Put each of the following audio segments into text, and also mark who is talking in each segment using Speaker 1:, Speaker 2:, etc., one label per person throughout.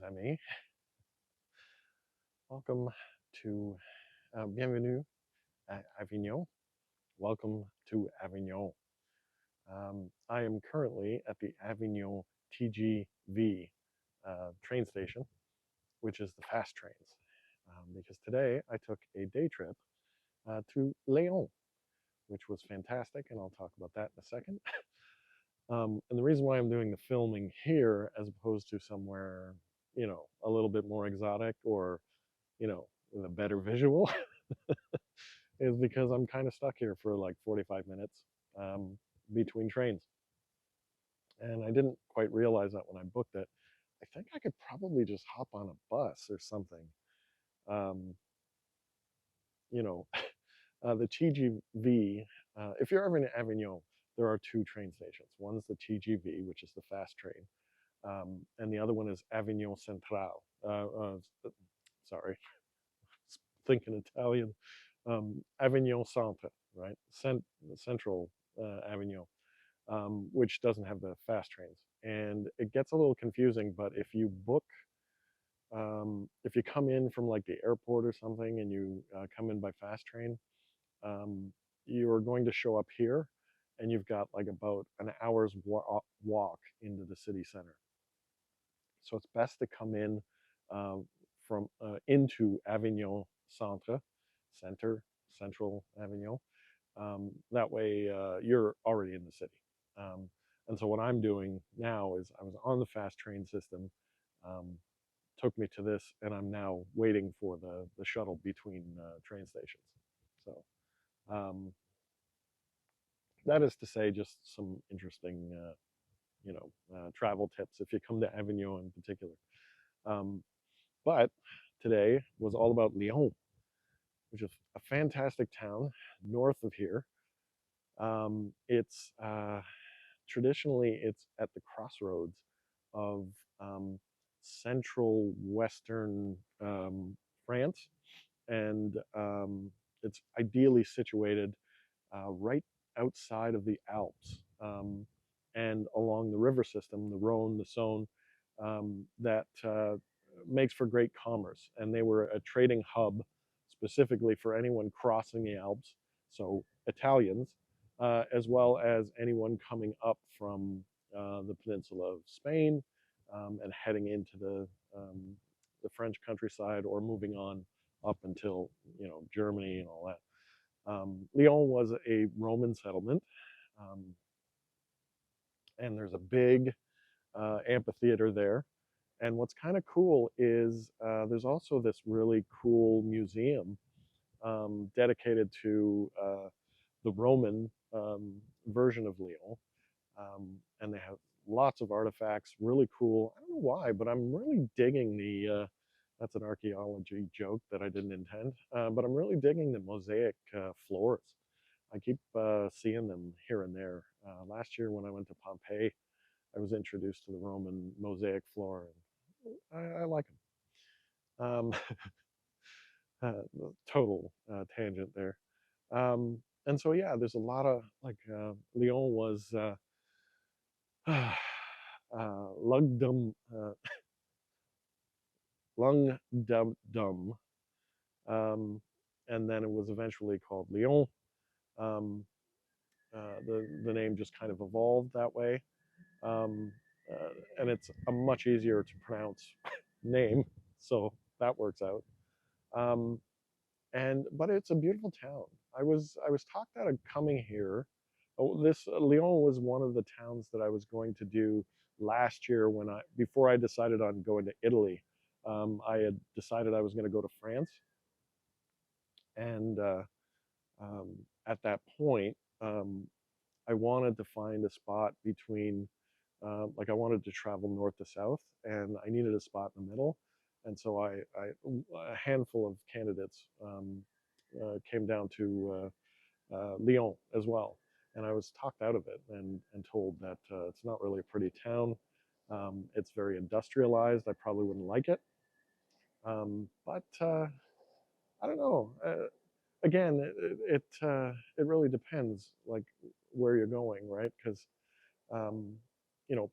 Speaker 1: amis. Welcome to, bienvenue à Avignon. Welcome to Avignon. I am currently at the Avignon TGV train station, which is the fast trains, because today I took a day trip to Lyon, which was fantastic, and I'll talk about that in a second. And the reason why I'm doing the filming here as opposed to somewhere, a little bit more exotic or, with a better visual is because I'm kind of stuck here for like 45 minutes between trains. And I didn't quite realize that when I booked it. I think I could probably just hop on a bus or something. Um, you know, the TGV, if you're ever in Avignon, there are two train stations. One's the TGV, which is the fast train, and the other one is Avignon Central. Sorry, thinking Italian. Avignon Centre, right? Central Avignon, which doesn't have the fast trains. And it gets a little confusing, but if you book, if you come in from like the airport or something and you come in by fast train, you're going to show up here and you've got like about an hour's walk into the city center. So it's best to come in from into Avignon Central Avignon. That way you're already in the city. And so what I'm doing now is I was on the fast train system, took me to this, and I'm now waiting for the shuttle between train stations. So that is to say, just some interesting, travel tips if you come to Avignon in particular. But today was all about Lyon, which is a fantastic town north of here. It's traditionally it's at the crossroads of central western France, and it's ideally situated right outside of the Alps, and along the river system, the Rhone, the Saône, that makes for great commerce. And they were a trading hub specifically for anyone crossing the Alps, so Italians, as well as anyone coming up from the peninsula of Spain and heading into the French countryside or moving on up until Germany and all that. Lyon was a Roman settlement, and there's a big amphitheater there. And what's kind of cool is there's also this really cool museum dedicated to the Roman version of Lyon. And they have lots of artifacts, really cool. I don't know why, but I'm really digging that's an archaeology joke that I didn't intend, but I'm really digging the mosaic floors. I keep seeing them here and there. Last year when I went to Pompeii, I was introduced to the Roman mosaic floor, and I like them. Total tangent there. And so yeah, there's a lot of like Lyon was Lugdum, Lungdum, and then it was eventually called Lyon. Um, the name just kind of evolved that way, and it's a much easier to pronounce name, so that works out. Um, but it's a beautiful town. I was talked out of coming here. Oh, this Lyon was one of the towns that I was going to do last year before I decided on going to Italy. I had decided I was going to go to France, and at that point, I wanted to find a spot between, like I wanted to travel north to south, and I needed a spot in the middle. And so a handful of candidates came down to Lyon as well. And I was talked out of it and told that it's not really a pretty town. It's very industrialized. I probably wouldn't like it. But I don't know. Again, it really depends, like where you're going, right? Because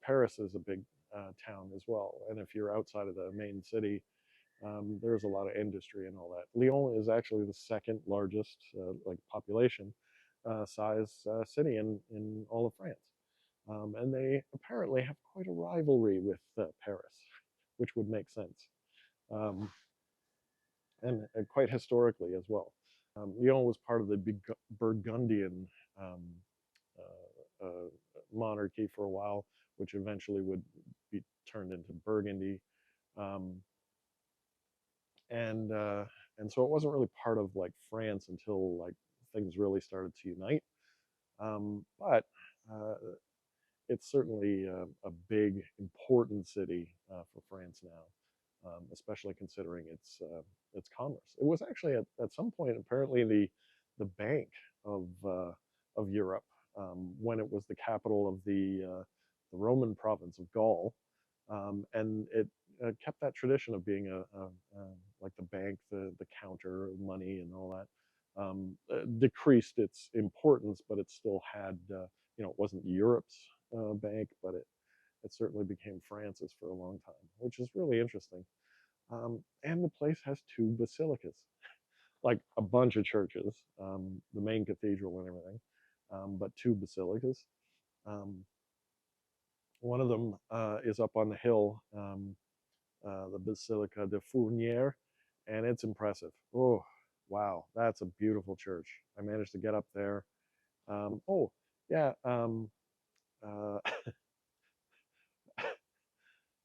Speaker 1: Paris is a town as well. And if you're outside of the main city, there's a lot of industry and all that. Lyon is actually the second largest like population size city in all of France. And they apparently have quite a rivalry with Paris, which would make sense. Um, and quite historically as well. Lyon was part of the Burgundian um, monarchy for a while, which eventually would be turned into Burgundy. Um, and and so it wasn't really part of like France until like things really started to unite. But it's certainly a big, important city for France now, especially considering its commerce. It was actually at some point apparently the bank of Europe when it was the capital of the Roman province of Gaul, and it kept that tradition of being like the bank, the counter of money and all that. Decreased its importance, but it still had, it wasn't Europe's bank, but it certainly became France's for a long time, which is really interesting. And the place has two basilicas, like a bunch of churches, the main cathedral and everything, but two basilicas. Um, One of them is up on the hill, the Basilica de Fourvière, and it's impressive. Oh, wow, that's a beautiful church. I managed to get up there. Oh, yeah, uh,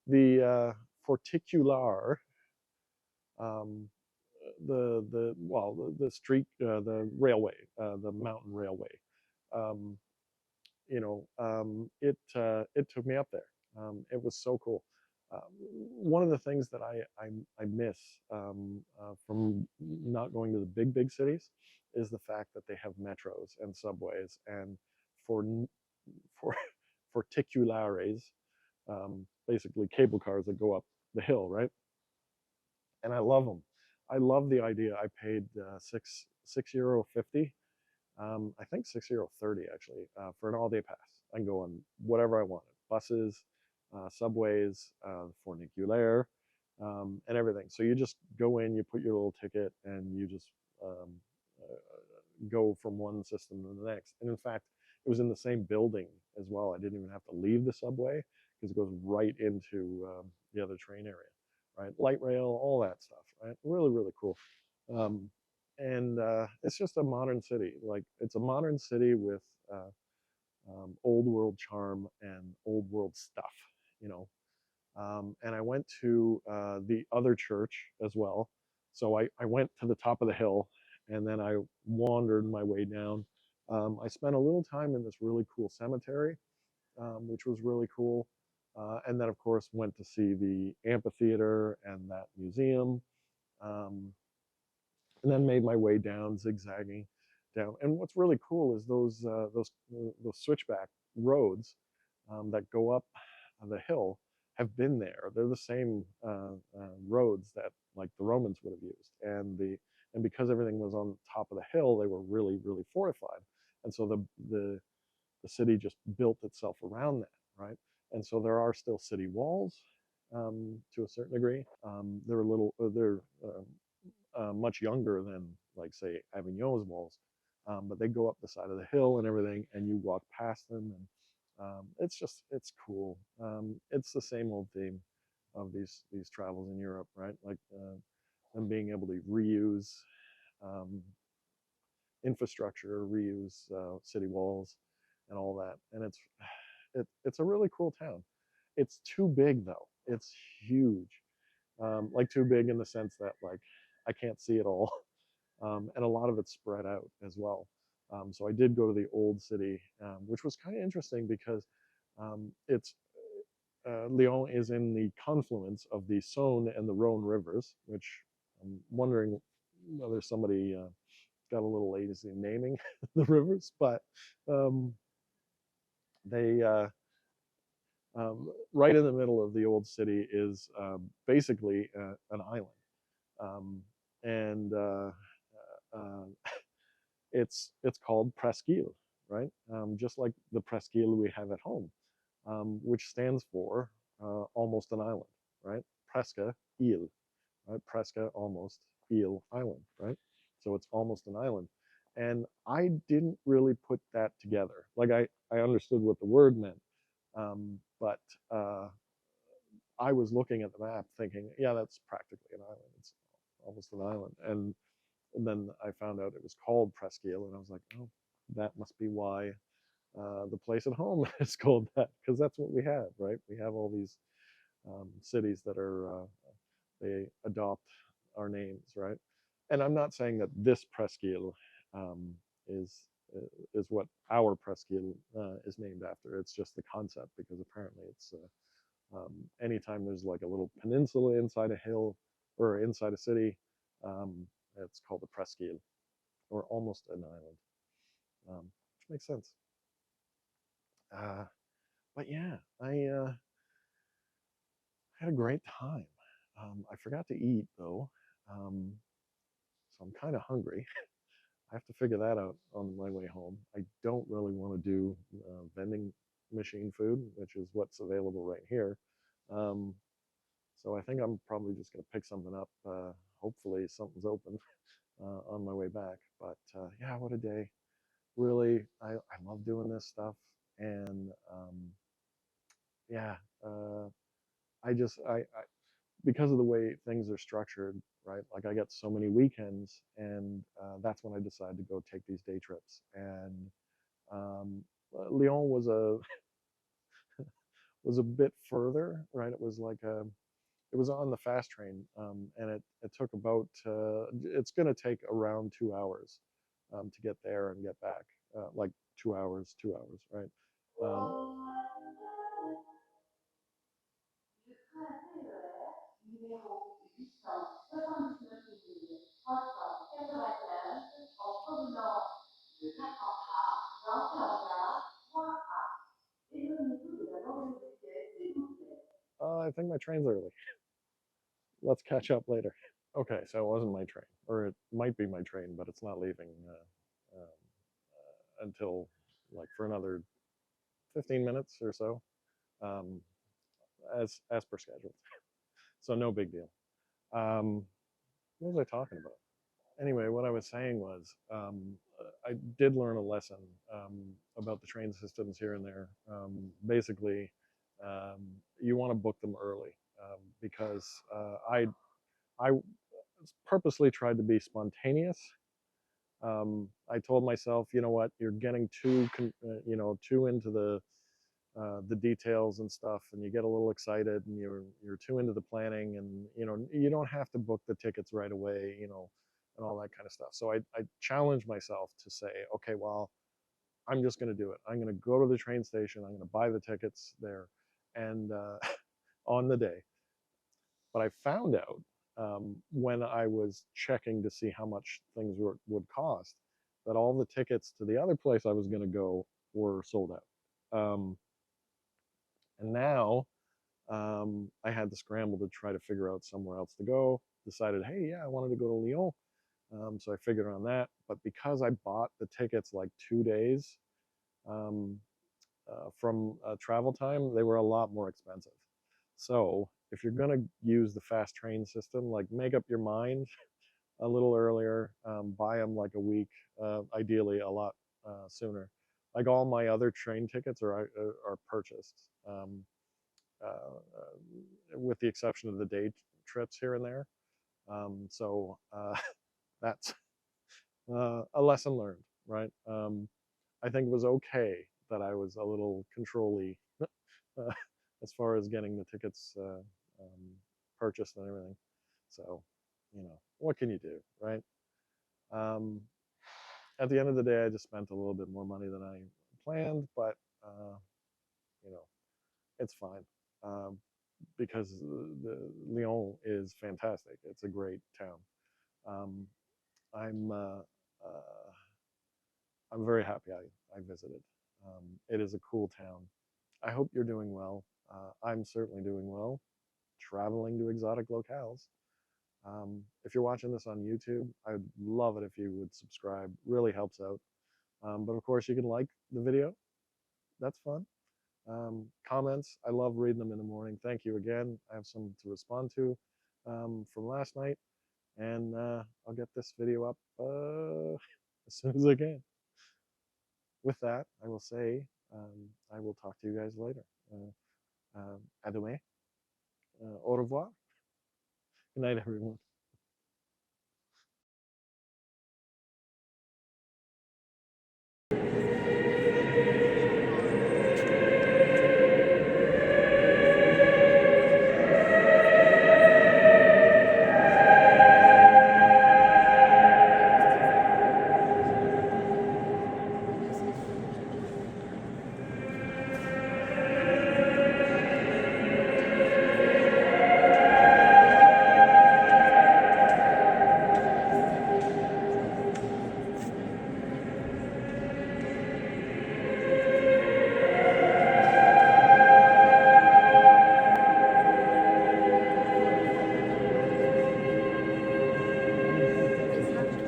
Speaker 1: the Forticular, um, the street, the railway, the mountain railway. Um, it took me up there. It was so cool. One of the things that I miss from not going to the big cities is the fact that they have metros and subways, and for for forticulares, basically cable cars that go up the hill, right? And I love them. I love the idea. I paid €6.50. I think €6.30 actually for an all-day pass. I can go on whatever I wanted: buses, subways, funicular, and everything. So you just go in, you put your little ticket, and you just um, go from one system to the next. And in fact, it was in the same building as well. I didn't even have to leave the subway because it goes right into the other train area, right? Light rail, all that stuff, right? Really, really cool. Um, and it's just a modern city. Like it's a modern city with old world charm and old world stuff, you know. And I went to the other church as well. So I went to the top of the hill, and then I wandered my way down. I spent a little time in this really cool cemetery, which was really cool. And then, of course, went to see the amphitheater and that museum. Um, and then made my way down, zigzagging down. And what's really cool is those switchback roads that go up the hill have been there. They're the same roads that like the Romans would have used, and because everything was on top of the hill, they were really fortified. And so the city just built itself around that, right? And so there are still city walls to a certain degree. They're much younger than, like, say, Avignon's walls, but they go up the side of the hill and everything, and you walk past them, and it's cool. It's the same old theme of these travels in Europe, right? Like them being able to reuse um, infrastructure, reuse city walls, and all that, and it's a really cool town. It's too big though. It's huge, like too big in the sense that like I can't see it all, and a lot of it's spread out as well. So I did go to the old city, which was kind of interesting because it's Lyon is in the confluence of the Saône and the Rhone rivers, which I'm wondering whether somebody got a little lazy naming the rivers, but um, they right in the middle of the old city is basically an island, um, and uh, it's called presqu'île, right? Just like the presqu'île we have at home, which stands for almost an island, right? Presque île, right? Presque, almost, île, island, right? So it's almost an island. And I didn't really put that together. Like I understood what the word meant, but I was looking at the map thinking, yeah, that's practically an island. It's almost an island. And then I found out it was called Presqu'île, and I was like, oh, that must be why the place at home is called that, because that's what we have, right? We have all these cities that are they adopt our names, right? And I'm not saying that this Presqu'île um, is is what our Presqu'île is named after. It's just the concept, because apparently it's anytime there's like a little peninsula inside a hill or inside a city, um, it's called a Presqu'île, or almost an island, which makes sense. Uh, but yeah, I had a great time. I forgot to eat though, um, so I'm kind of hungry. I have to figure that out on my way home. I don't really want to do vending machine food, which is what's available right here. Um, so I think I'm probably just going to pick something up. Hopefully something's open on my way back. But yeah, what a day. Really, I love doing this stuff. And yeah, I because of the way things are structured, right? Like I get so many weekends, and that's when I decide to go take these day trips. And um, Lyon was a bit further, right? It was like it was on the fast train, and it took about it's going to take around 2 hours to get there and get back, like 2 hours, right? I think my train's early. Let's catch up later. Okay, so it wasn't my train, or it might be my train, but it's not leaving until like for another 15 minutes or so, um, as per schedule. So no big deal. What was I talking about? Anyway, what I was saying was I did learn a lesson about the train systems here and there. Basically, you want to book them early, because I purposely tried to be spontaneous. I told myself, you know what, you're getting too into the details and stuff, and you get a little excited, and you're too into the planning, and you don't have to book the tickets right away, and all that kind of stuff. So I challenged myself to say, okay, well, I'm just going to do it. I'm going to go to the train station. I'm going to buy the tickets there, and on the day. But I found out when I was checking to see how much things would cost, that all the tickets to the other place I was going to go were sold out. And now I had to scramble to try to figure out somewhere else to go. Decided, hey, yeah, I wanted to go to Lyon. So I figured on that. But because I bought the tickets like 2 days um, from travel time, they were a lot more expensive. So if you're going to use the fast train system, like make up your mind a little earlier, buy them like a week, ideally a lot sooner. Like all my other train tickets are purchased, with the exception of the day trips here and there. So that's a lesson learned, right? I think it was okay that I was a little controlly uh, as far as getting the tickets purchased and everything. So, what can you do, right? Um, at the end of the day, I just spent a little bit more money than I planned, but uh, you know, it's fine, um, because the Lyon is fantastic. It's a great town. Um, I'm uh, uh, I'm very happy I visited. It is a cool town. I hope you're doing well. I'm certainly doing well, traveling to exotic locales. If you're watching this on YouTube, I'd love it if you would subscribe. Really helps out. But of course, you can like the video. That's fun. Comments, I love reading them in the morning. Thank you again. I have some to respond to from last night, and I'll get this video up as soon as I can. With that, I will say I will talk to you guys later. À demain. Au revoir. Good night, everyone.